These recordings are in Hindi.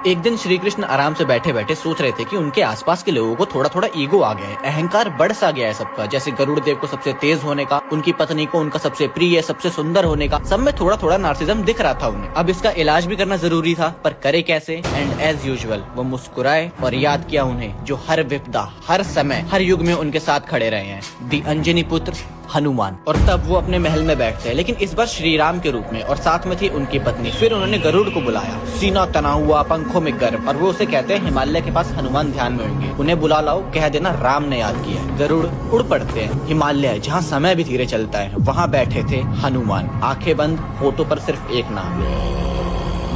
एक दिन श्री कृष्ण आराम से बैठे बैठे सोच रहे थे कि उनके आसपास के लोगों को थोड़ा थोड़ा ईगो आ गया है, अहंकार बढ़ सा गया है सबका। जैसे गरुड़ देव को सबसे तेज होने का, उनकी पत्नी को उनका सबसे प्रिय, सबसे सुंदर होने का, सब में थोड़ा थोड़ा नार्सिज्म दिख रहा था उन्हें। अब इसका इलाज भी करना जरूरी था, पर करे कैसे? एंड एज यूजुअल वो मुस्कुराए और याद किया उन्हें जो हर विपदा, हर समय, हर युग में उनके साथ खड़े रहे हैं, दी अंजनी पुत्र हनुमान। और तब वो अपने महल में बैठते हैं, लेकिन इस बार श्री राम के रूप में, और साथ में थी उनकी पत्नी। फिर उन्होंने गरुड़ को बुलाया, सीना तना हुआ, पंखों में गर्व, और वो उसे कहते हैं हिमालय के पास हनुमान ध्यान में होंगे, उन्हें बुला लाओ, कह देना राम ने याद किया है। गरुड़ उड़ पड़ते हैं। हिमालय जहाँ समय भी धीरे चलता है, वहाँ बैठे थे हनुमान, आंखें बंद, होठों पर सिर्फ एक नाम।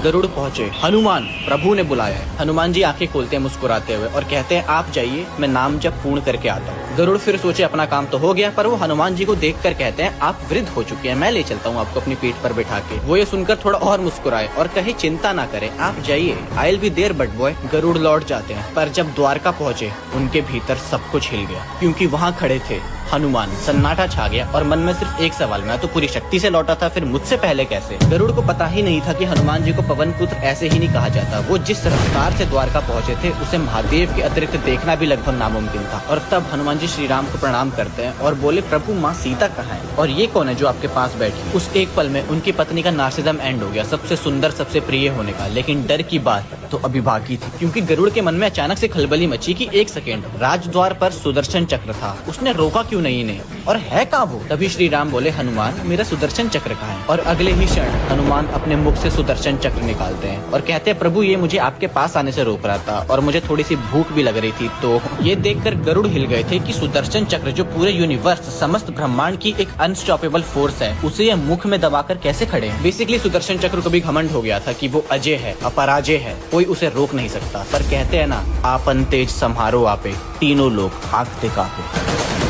गरुड़ पहुँचे, हनुमान प्रभु ने बुलाया है। हनुमान जी आंखें खोलते हैं मुस्कुराते हुए और कहते हैं आप जाइए, मैं नाम जब पूर्ण करके आता हूँ। गरुड़ फिर सोचे अपना काम तो हो गया, पर वो हनुमान जी को देखकर कहते हैं आप वृद्ध हो चुके हैं, मैं ले चलता हूँ आपको अपनी पीठ पर बिठा के। वो ये सुनकर थोड़ा और मुस्कुराए और कहे चिंता ना करें, आप जाइए, I will be there but bye. Garuda लौट जाते हैं, पर जब द्वारका पहुँचे उनके भीतर सब कुछ हिल गया, क्योंकि वहाँ खड़े थे हनुमान। सन्नाटा छा गया और मन में सिर्फ एक सवाल, मैं तो पूरी शक्ति से लौटा था, फिर मुझसे पहले कैसे? गरुड़ को पता ही नहीं था कि हनुमान जी को पवन पुत्र ऐसे ही नहीं कहा जाता। वो जिस रफ्तार से द्वारका पहुंचे थे, उसे महादेव के अतिरिक्त देखना भी लगभग नामुमकिन था। और तब हनुमान जी श्री राम को प्रणाम करते हैं और बोले प्रभु माँ सीता कहाँ है, और ये कौन है जो आपके पास बैठी? उस एक पल में उनकी पत्नी का नार्सिज्म एंड हो गया, सबसे सुंदर, सबसे प्रिय होने का। लेकिन डर की बात तो अभी बाकी थी, क्योंकि गरुड़ के मन में अचानक से खलबली मची कि एक सेकेंड, राजद्वार पर सुदर्शन चक्र था, उसने रोका क्यों नहीं ने? और है कहाँ वो? तभी श्री राम बोले हनुमान मेरा सुदर्शन चक्र कहाँ है? और अगले ही क्षण हनुमान अपने मुख से सुदर्शन चक्र निकालते हैं और कहते हैं प्रभु ये मुझे आपके पास आने से रोक रहा था, और मुझे थोड़ी सी भूख भी लग रही थी। तो ये देखकर गरुड़ हिल गए थे कि सुदर्शन चक्र जो पूरे यूनिवर्स, समस्त ब्रह्मांड की एक अनस्टॉपेबल फोर्स है, उसे ये मुख में दबाकर कैसे खड़े हैं? बेसिकली सुदर्शन चक्र को भी घमंड हो गया था कि वो अजय है, अपराजय है, कोई उसे रोक नहीं सकता। पर कहते हैं ना, आपन तेज सम्हारो आपे, तीनों लोग आंखते कांपे।